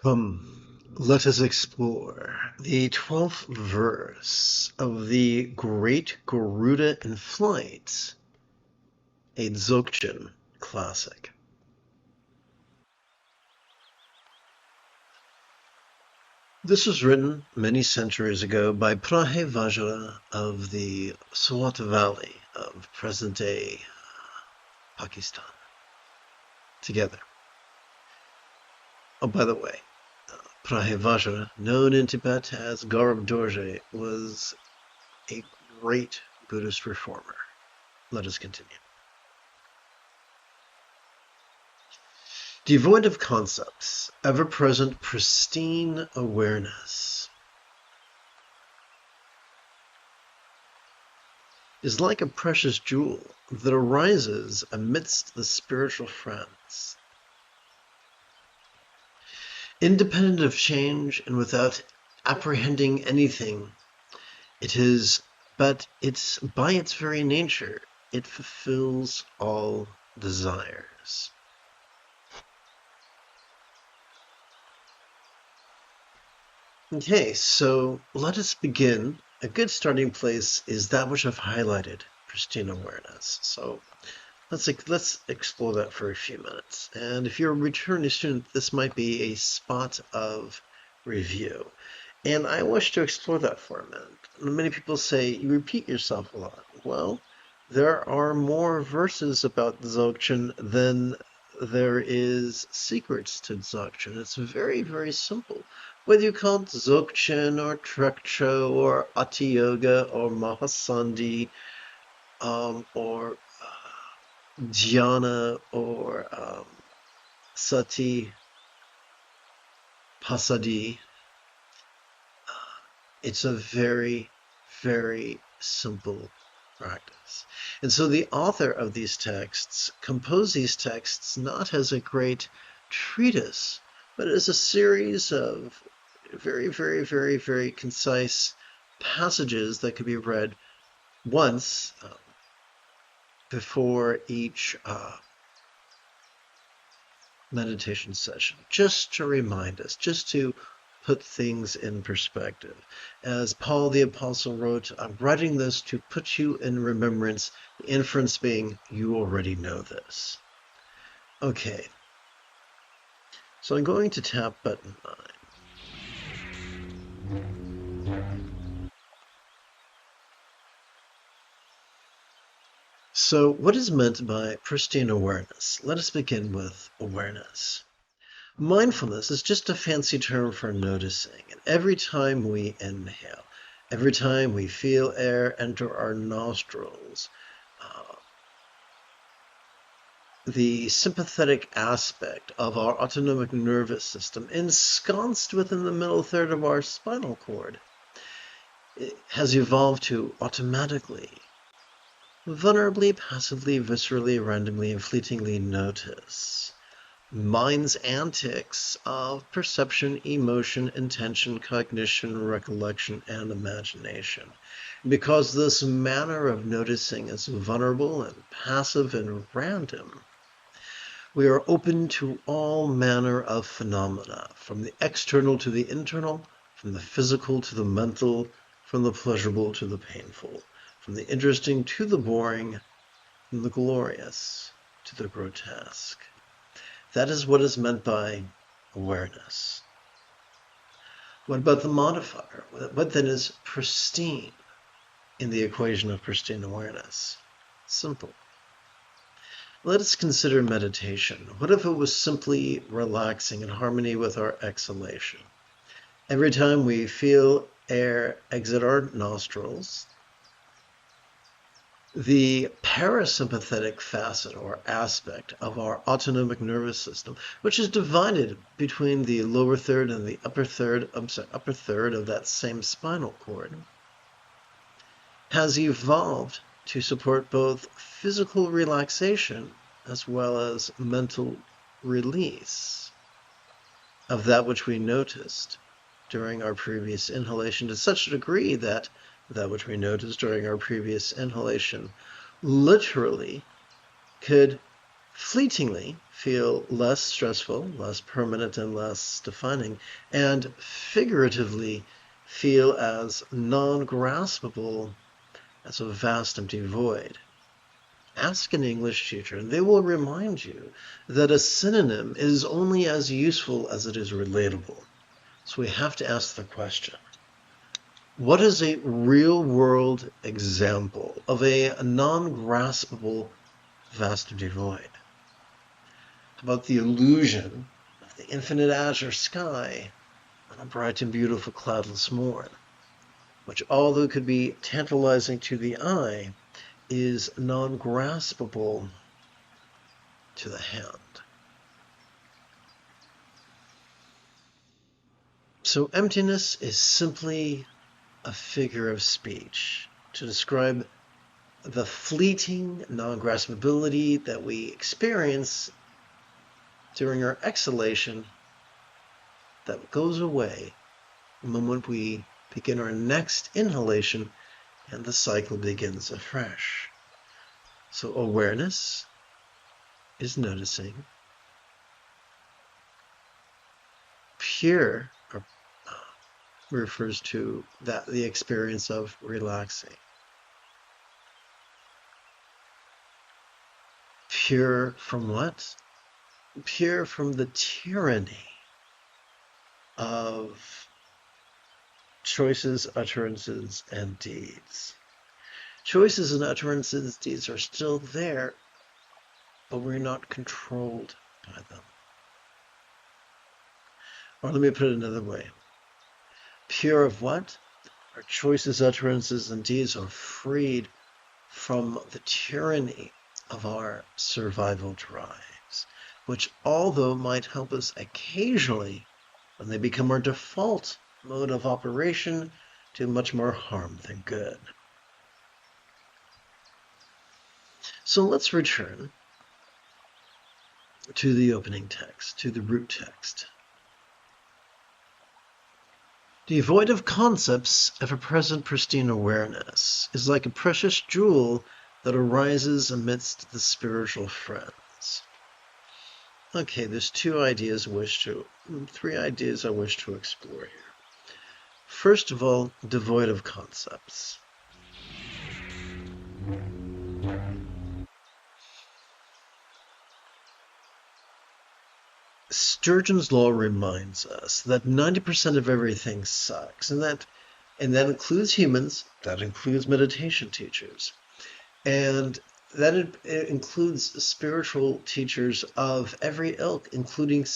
Let us explore the 12th verse of the Great Garuda in Flight, a Dzogchen classic. This was written many centuries ago by Vajra of the Swat Valley of present-day Pakistan. Together. Oh, by the way, Vajra, known in Tibet as Garab Dorje, was a great Buddhist reformer. Let us continue. Devoid of concepts, ever-present, pristine awareness is like a precious jewel that arises amidst the spiritual friends. Independent of change and without apprehending anything, but by its very nature, it fulfills all desires. Okay, so let us begin. A good starting place is that which I've highlighted, pristine awareness. So let's explore that for a few minutes. And if you're a returning student, this might be a spot of review. And I wish to explore that for a minute. Many people say you repeat yourself a lot. Well, there are more verses about Dzogchen than there is secrets to Dzogchen. It's very, very simple. Whether you call it Dzogchen or Trekcho or Ati Yoga or Mahasandhi or Dhyana or Sati Pasadi, it's a very, very simple practice. And so the author of these texts composed these texts not as a great treatise, but as a series of very, very, very, very concise passages that could be read once before each meditation session, just to remind us, just to put things in perspective. As Paul the Apostle wrote, I'm writing this to put you in remembrance, the inference being you already know this. Okay, so I'm going to tap button 9. So what is meant by pristine awareness? Let us begin with awareness. Mindfulness is just a fancy term for noticing. And every time we inhale, every time we feel air enter our nostrils, the sympathetic aspect of our autonomic nervous system, ensconced within the middle third of our spinal cord, has evolved to automatically, vulnerably, passively, viscerally, randomly, and fleetingly notice mind's antics of perception, emotion, intention, cognition, recollection, and imagination. Because this manner of noticing is vulnerable and passive and random, we are open to all manner of phenomena, from the external to the internal, from the physical to the mental, from the pleasurable to the painful, from the interesting to the boring, from the glorious to the grotesque. That is what is meant by awareness. What about the modifier? What then is pristine in the equation of pristine awareness? Simple. Let us consider meditation. What if it was simply relaxing in harmony with our exhalation? Every time we feel air exit our nostrils, the parasympathetic facet or aspect of our autonomic nervous system, which is divided between the lower third and the upper third of that same spinal cord, has evolved to support both physical relaxation as well as mental release of that which we noticed during our previous inhalation, to such a degree that which we noticed during our previous inhalation literally could fleetingly feel less stressful, less permanent, and less defining, and figuratively feel as non-graspable as a vast empty void. Ask an English teacher, and they will remind you that a synonym is only as useful as it is relatable. So we have to ask the question, what is a real-world example of a non-graspable vast empty void? How about the illusion of the infinite azure sky on a bright and beautiful cloudless morn, which, although could be tantalizing to the eye, is non-graspable to the hand. So emptiness is simply a figure of speech to describe the fleeting non-graspability that we experience during our exhalation that goes away the moment we begin our next inhalation and the cycle begins afresh. So awareness is noticing. Pure refers to the experience of relaxing. Pure from what? Pure from the tyranny of choices, utterances, and deeds. Choices and utterances, deeds are still there, but we're not controlled by them. Or let me put it another way. Pure of what? Our choices, utterances, and deeds are freed from the tyranny of our survival drives, which, although might help us occasionally, when they become our default mode of operation, do much more harm than good. So let's return to the opening text, to the root text. Devoid of concepts, ever-present pristine awareness is like a precious jewel that arises amidst the spiritual friends. Okay, there's three ideas I wish to explore here. First of all, devoid of concepts. Sturgeon's law reminds us that 90% of everything sucks, and that includes humans, that includes meditation teachers, and that it includes spiritual teachers of every ilk, including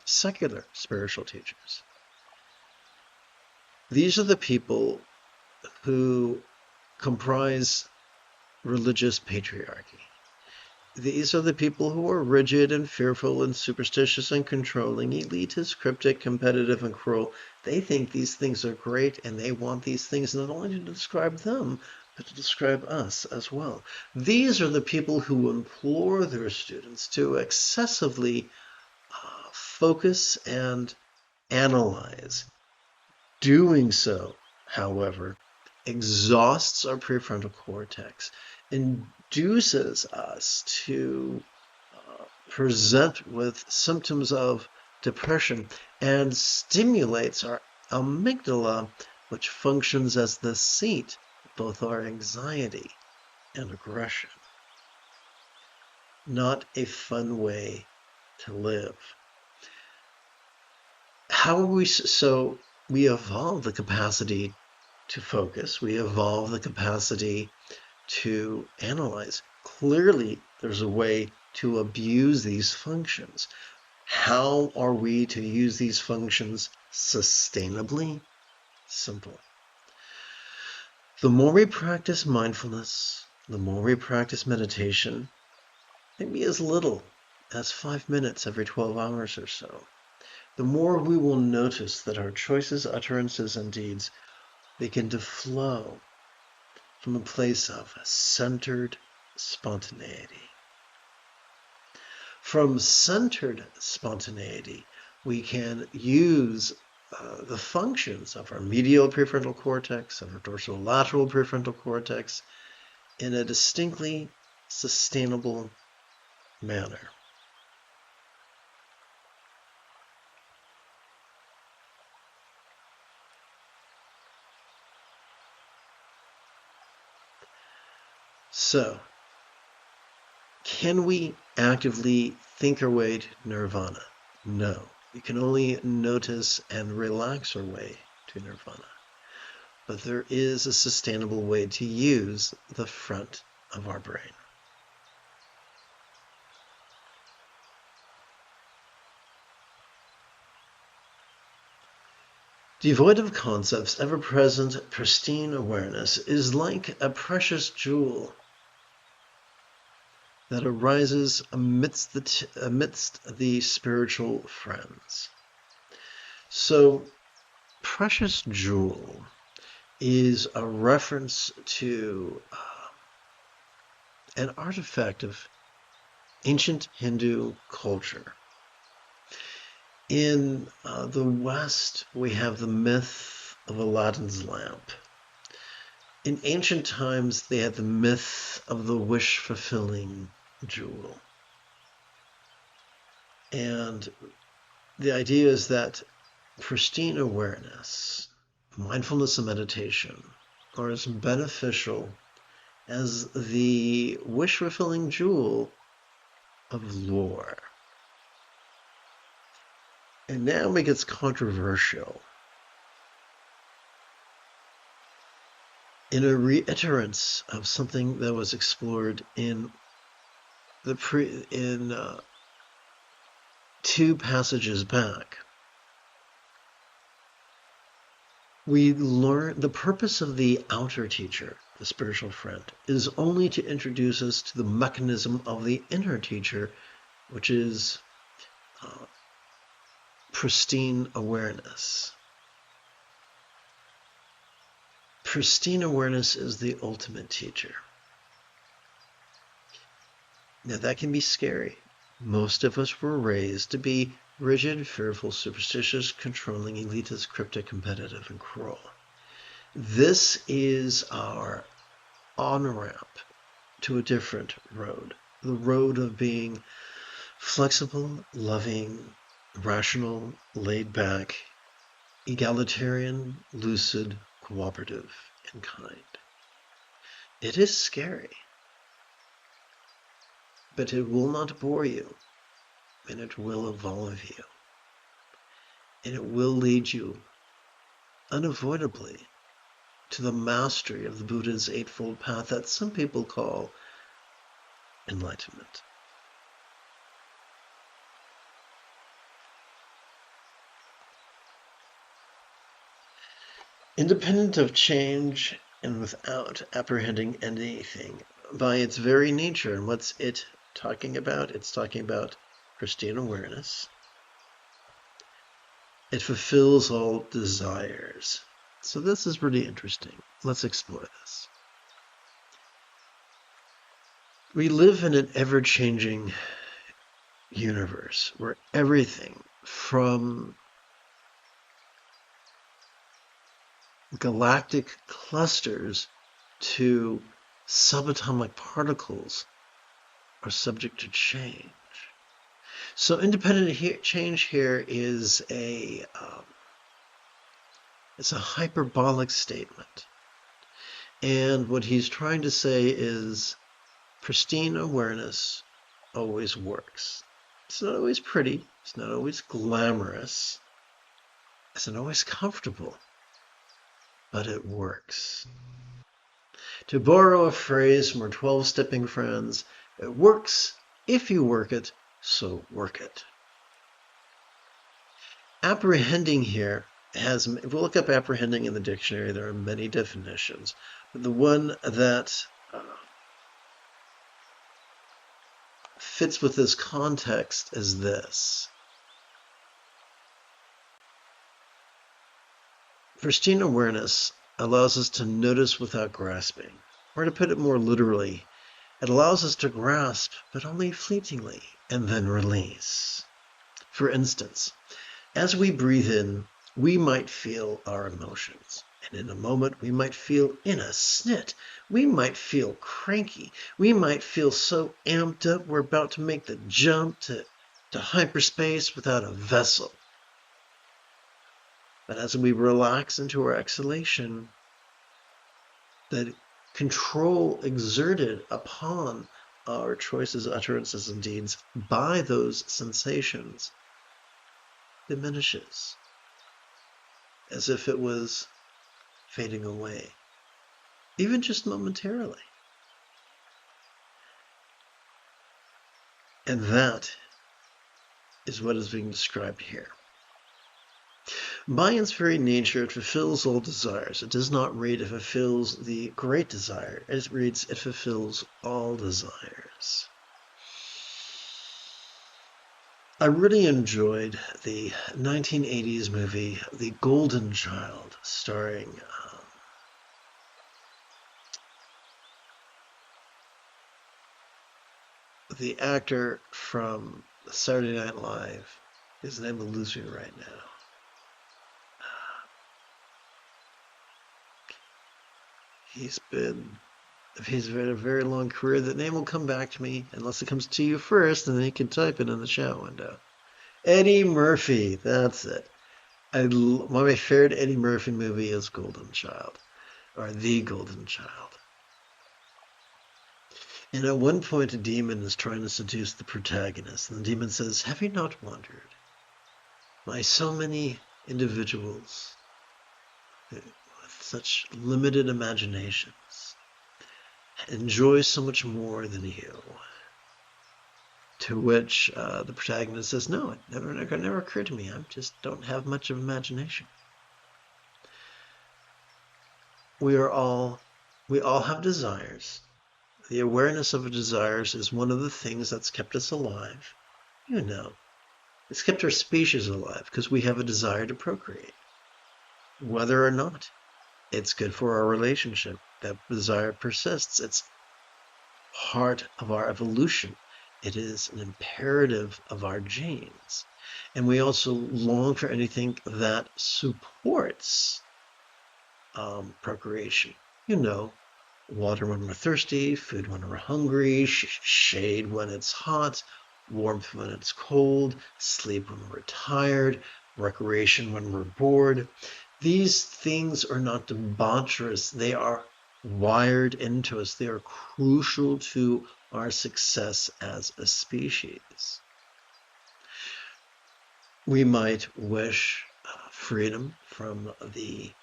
secular spiritual teachers. These are the people who comprise religious patriarchy. These are the people who are rigid and fearful and superstitious and controlling, elitist, cryptic, competitive, and cruel. They think these things are great, and they want these things not only to describe them, but to describe us as well. These are the people who implore their students to excessively focus and analyze. Doing so, however, exhausts our prefrontal cortex, induces us to present with symptoms of depression, and stimulates our amygdala, which functions as the seat of both our anxiety and aggression. Not a fun way to live. How are we so? We evolve the capacity to focus. We evolve the capacity to analyze. Clearly, there's a way to abuse these functions. How are we to use these functions sustainably? Simple. The more we practice mindfulness, the more we practice meditation, maybe as little as 5 minutes every 12 hours or so, the more we will notice that our choices, utterances, and deeds begin to flow from a place of centered spontaneity. From centered spontaneity, we can use the functions of our medial prefrontal cortex, of our dorsolateral prefrontal cortex, in a distinctly sustainable manner. So, can we actively think our way to nirvana? No. We can only notice and relax our way to nirvana. But there is a sustainable way to use the front of our brain. Devoid of concepts, ever-present, pristine awareness is like a precious jewel that arises amidst the spiritual friends. So, precious jewel is a reference to an artifact of ancient Hindu culture. In the West, we have the myth of Aladdin's lamp. In ancient times, they had the myth of the wish-fulfilling jewel. And the idea is that pristine awareness, mindfulness and meditation are as beneficial as the wish-fulfilling jewel of lore. And now it gets controversial. In a reiterance of something that was explored in two passages back, we learn the purpose of the outer teacher, the spiritual friend, is only to introduce us to the mechanism of the inner teacher, which is pristine awareness. Pristine awareness is the ultimate teacher. Now that can be scary. Most of us were raised to be rigid, fearful, superstitious, controlling, elitist, cryptic, competitive, and cruel. This is our on-ramp to a different road. The road of being flexible, loving, rational, laid back, egalitarian, lucid, cooperative, and kind. It is scary, but it will not bore you, and it will evolve you, and it will lead you unavoidably to the mastery of the Buddha's Eightfold Path that some people call enlightenment. Independent of change and without apprehending anything, by its very nature, and what's it talking about? It's talking about pristine awareness. It fulfills all desires. So this is really interesting. Let's explore this. We live in an ever-changing universe where everything from galactic clusters to subatomic particles are subject to change. So independent change here is it's a hyperbolic statement. And what he's trying to say is pristine awareness always works. It's not always pretty. It's not always glamorous. It's not always comfortable. But it works. To borrow a phrase from our 12-stepping friends, it works if you work it, so work it. Apprehending here has, if we look up apprehending in the dictionary, there are many definitions. But the one that fits with this context is this. Pristine awareness allows us to notice without grasping. Or to put it more literally, it allows us to grasp, but only fleetingly, and then release. For instance, as we breathe in, we might feel our emotions. And in a moment, we might feel in a snit. We might feel cranky. We might feel so amped up we're about to make the jump to hyperspace without a vessel. But as we relax into our exhalation, the control exerted upon our choices, utterances, and deeds by those sensations diminishes, as if it was fading away, even just momentarily. And that is what is being described here. By its very nature, it fulfills all desires. It does not read it fulfills the great desire. It reads it fulfills all desires. I really enjoyed the 1980s movie The Golden Child, starring the actor from Saturday Night Live. His name eludes me right now. He's had a very long career. That name will come back to me unless it comes to you first, and then you can type it in the chat window. Eddie Murphy, that's it. My favorite Eddie Murphy movie is Golden Child, or The Golden Child. And at one point, a demon is trying to seduce the protagonist, and the demon says, "Have you not wondered why so many individuals with such limited imaginations enjoy so much more than you?" To which the protagonist says, "No, it never occurred to me. I just don't have much of imagination." We all have desires. The awareness of our desires is one of the things that's kept us alive. You know, it's kept our species alive because we have a desire to procreate. Whether or not it's good for our relationship, that desire persists. It's part of our evolution. It is an imperative of our genes. And we also long for anything that supports procreation. You know, water when we're thirsty, food when we're hungry, shade when it's hot, warmth when it's cold, sleep when we're tired, recreation when we're bored. These things are not debaucherous. They are wired into us. They are crucial to our success as a species. We might wish freedom from the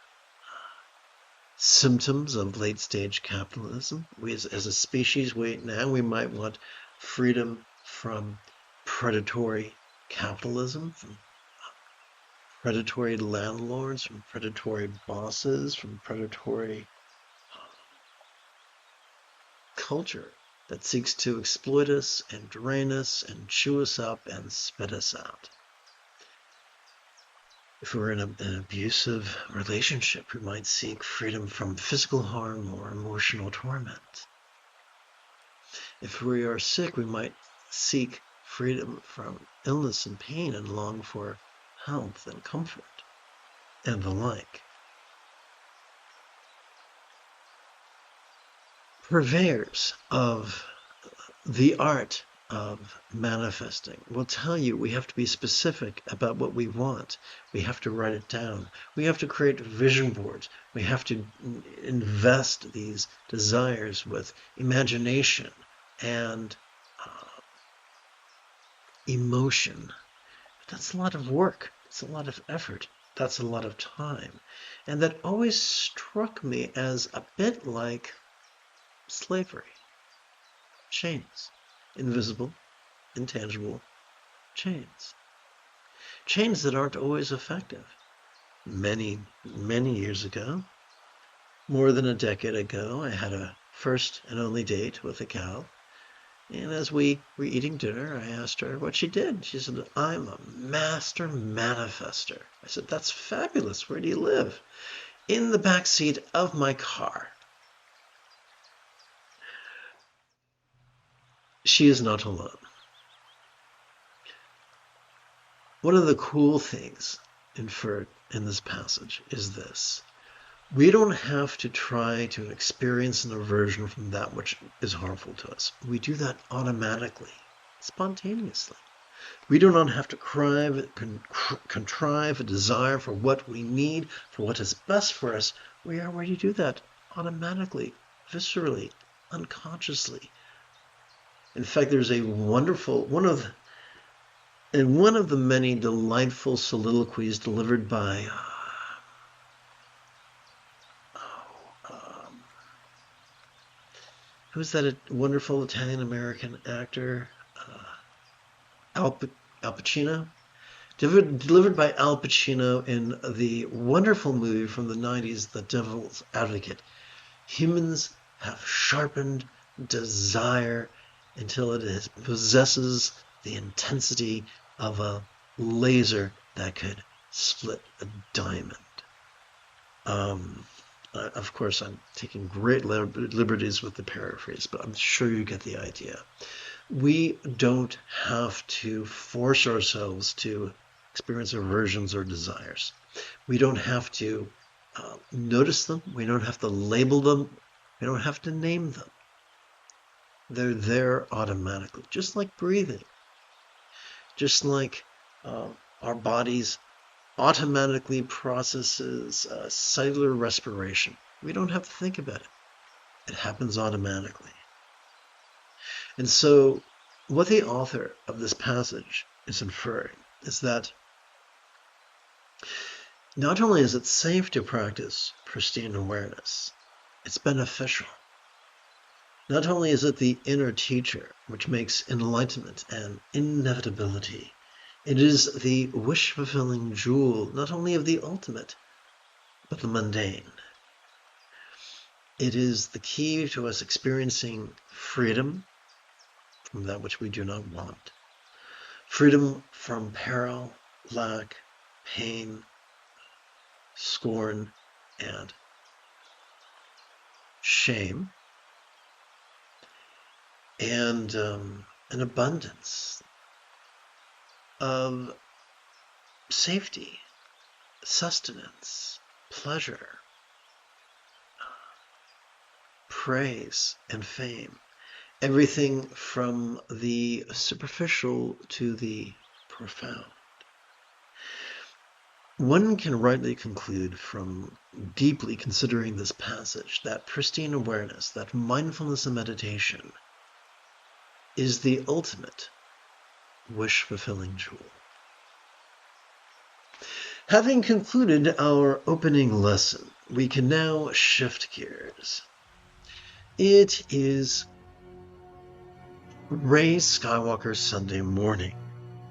symptoms of late-stage capitalism. We, as a species, we might want freedom from predatory capitalism, from predatory landlords, from predatory bosses, from predatory culture that seeks to exploit us and drain us and chew us up and spit us out. If we're in an abusive relationship, we might seek freedom from physical harm or emotional torment. If we are sick, we might seek freedom from illness and pain and long for health and comfort and the like. Purveyors of the art of manifesting will tell you we have to be specific about what we want. We have to write it down. We have to create vision boards. We have to invest these desires with imagination and emotion. That's a lot of work. It's a lot of effort. That's a lot of time. And that always struck me as a bit like slavery. Chains. Invisible, intangible chains. Chains that aren't always effective. Many, many years ago, more than a decade ago, I had a first and only date with a gal. And as we were eating dinner, I asked her what she did. She said, "I'm a master manifester." I said, "That's fabulous. Where do you live?" "In the back seat of my car." She is not alone. One of the cool things inferred in this passage is this. We don't have to try to experience an aversion from that which is harmful to us. We do that automatically, spontaneously. We do not have to contrive a desire for what we need, for what is best for us. We already do that automatically, viscerally, unconsciously. In fact, there's a wonderful, one of the many delightful soliloquies delivered by who's that wonderful Italian-American actor? Al Pacino? Delivered by Al Pacino in the wonderful movie from the 90s, The Devil's Advocate. Humans have sharpened desire until it possesses the intensity of a laser that could split a diamond. Of course, I'm taking great liberties with the paraphrase, but I'm sure you get the idea. We don't have to force ourselves to experience aversions or desires. We don't have to notice them. We don't have to label them. We don't have to name them. They're there automatically, just like breathing. Just like our bodies automatically processes cellular respiration. We don't have to think about it. It happens automatically. And so what the author of this passage is inferring is that not only is it safe to practice pristine awareness, it's beneficial. Not only is it the inner teacher which makes enlightenment an inevitability, it is the wish-fulfilling jewel not only of the ultimate, but the mundane. It is the key to us experiencing freedom from that which we do not want. Freedom from peril, lack, pain, scorn, and shame, and an abundance of safety, sustenance, pleasure, praise, and fame. Everything from the superficial to the profound. One can rightly conclude from deeply considering this passage that pristine awareness, that mindfulness and meditation, is the ultimate wish-fulfilling jewel. Having concluded our opening lesson, we can now shift gears. It is Rey Skywalker's Sunday morning.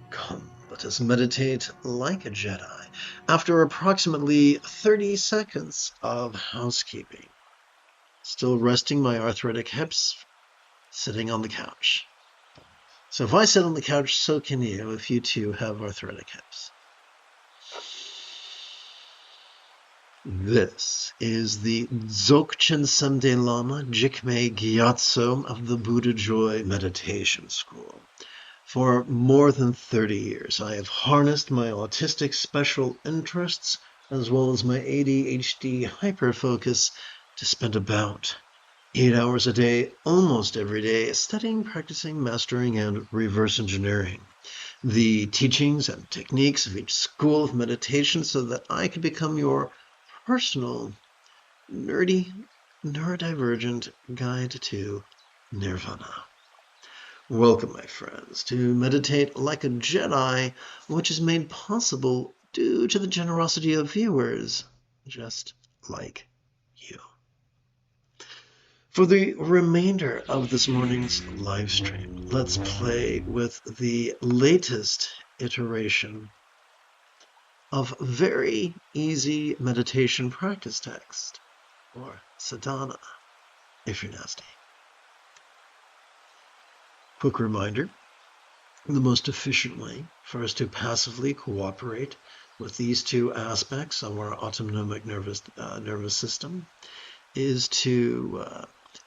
Come, let us meditate like a Jedi after approximately 30 seconds of housekeeping. Still resting my arthritic hips, sitting on the couch. So if I sit on the couch, so can you if you too have arthritic hips. This is the Dzogchen Sunday Lama Jigme Gyatso of the Buddha Joy Meditation School. For more than 30 years, I have harnessed my autistic special interests as well as my ADHD hyperfocus to spend about 8 hours a day, almost every day, studying, practicing, mastering, and reverse engineering the teachings and techniques of each school of meditation so that I could become your personal, nerdy, neurodivergent guide to nirvana. Welcome, my friends, to Meditate Like a Jedi, which is made possible due to the generosity of viewers just like you. For the remainder of this morning's live stream, let's play with the latest iteration of very easy meditation practice text, or sadhana, if you're nasty. Quick reminder, the most efficient way for us to passively cooperate with these two aspects of our autonomic nervous system is to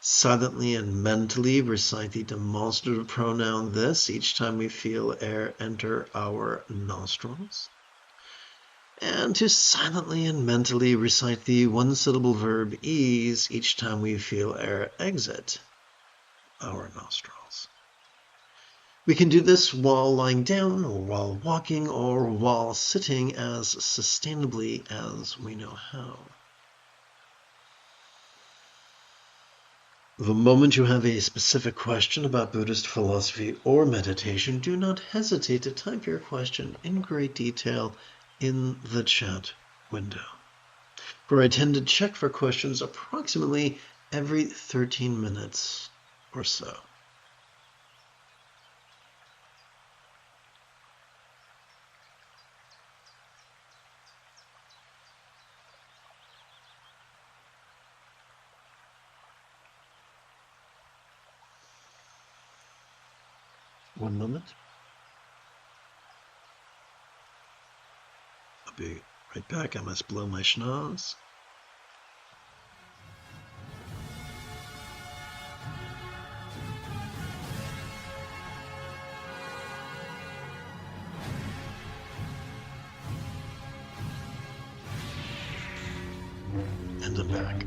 silently and mentally recite the demonstrative pronoun this each time we feel air enter our nostrils. and to silently and mentally recite the one-syllable verb ease each time we feel air exit our nostrils. We can do this while lying down, or while walking, or while sitting as sustainably as we know how. The moment you have a specific question about Buddhist philosophy or meditation, do not hesitate to type your question in great detail in the chat window, where I tend to check for questions approximately every 13 minutes or so. One moment. I'll be right back. I must blow my schnoz. And I'm back.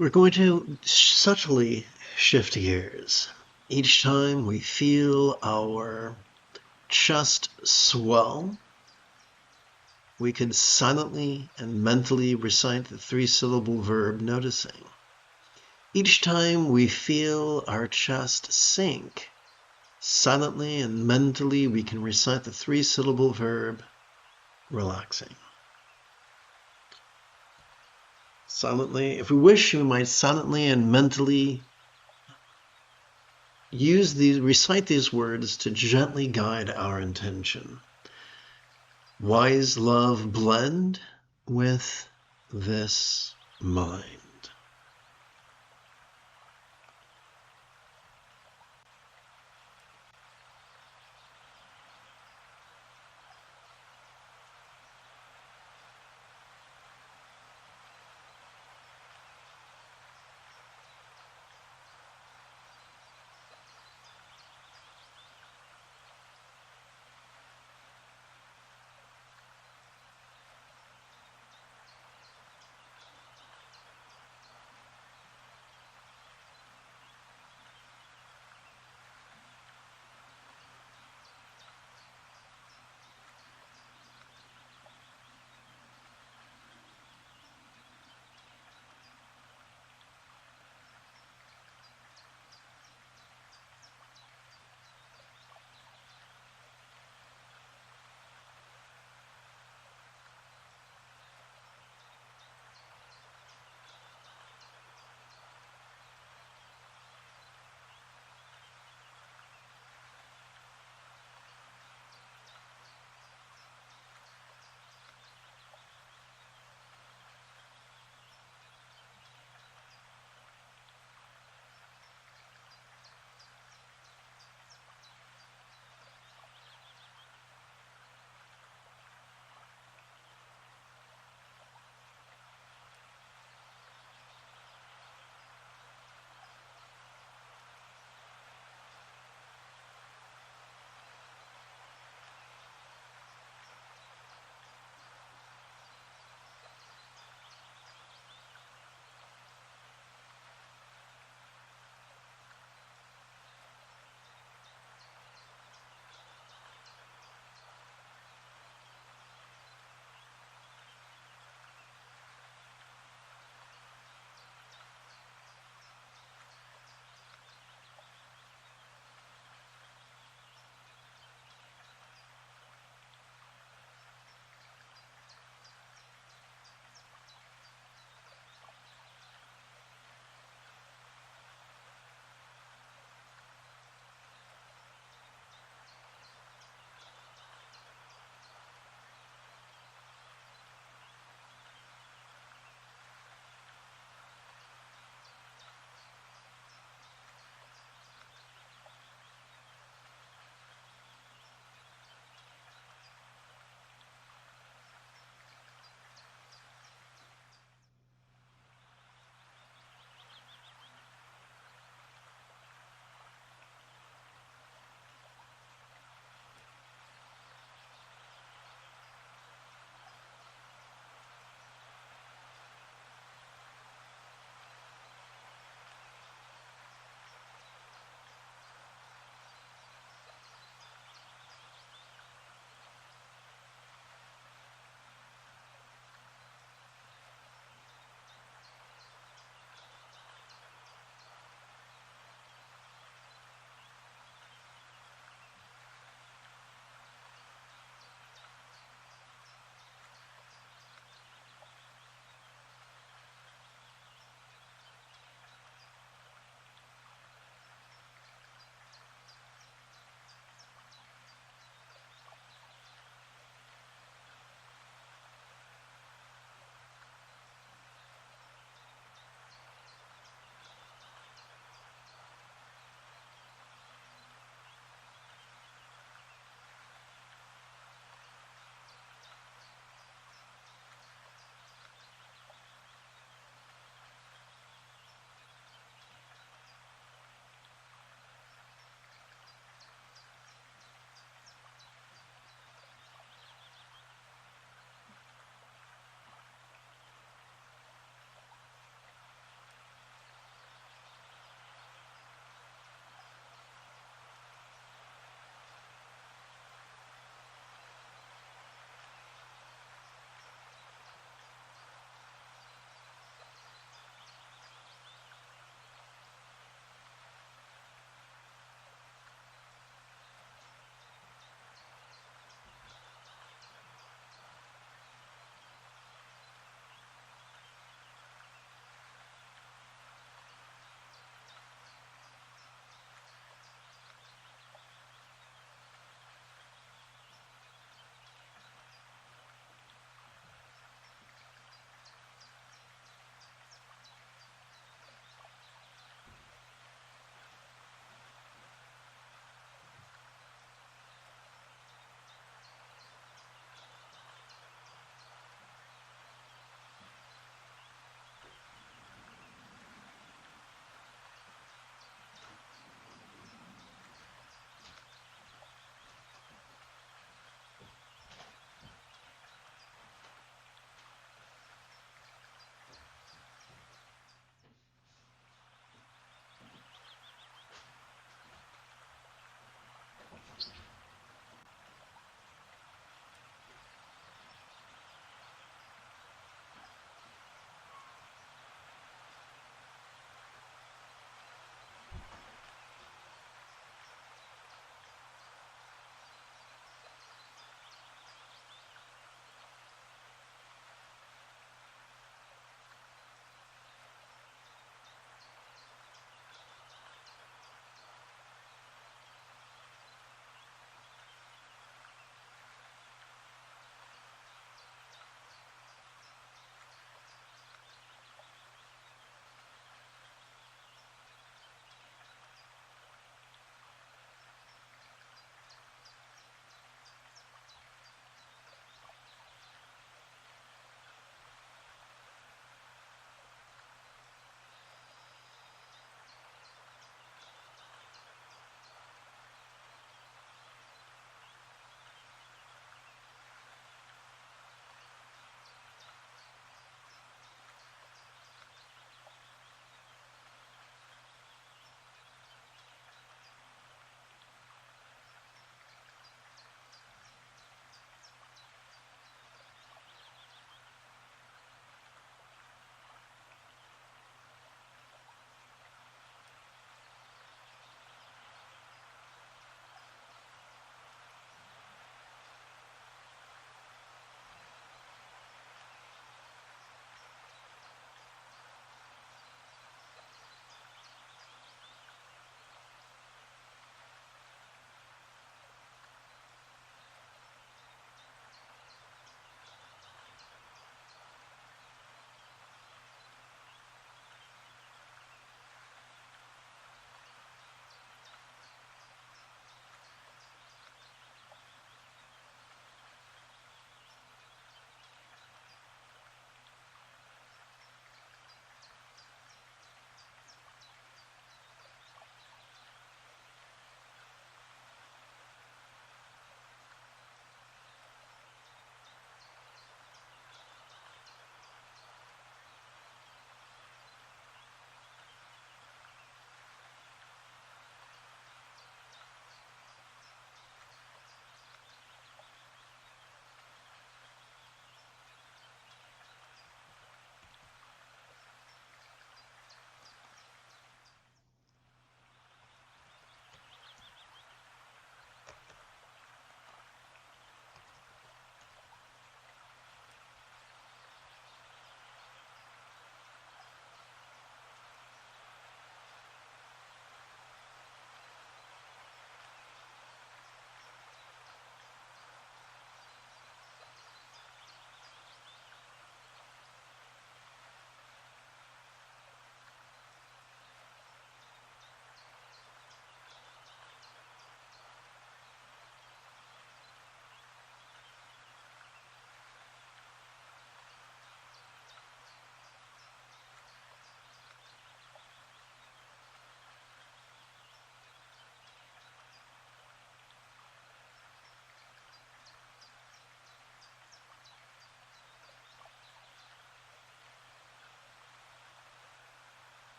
We're going to subtly shift gears. Each time we feel our chest swell, we can silently and mentally recite the 3-syllable verb noticing. Each time we feel our chest sink, silently and mentally we can recite the 3-syllable verb relaxing. Silently, if we wish, we might silently and mentally recite these words to gently guide our intention. Wise love blend with this mind.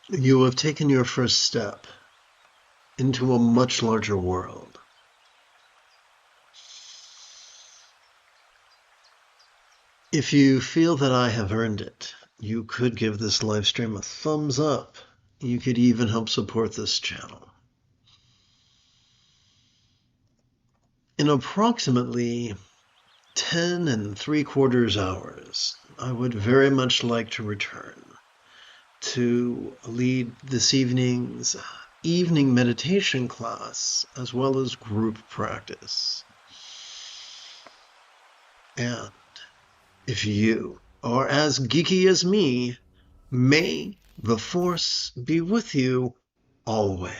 You have taken your first step into a much larger world. If you feel that I have earned it, you could give this live stream a thumbs up. You could even help support this channel. In approximately 10 3/4 hours, I would very much like to return to lead this evening's evening meditation class as well as group practice. And if you are as geeky as me, may the Force be with you always.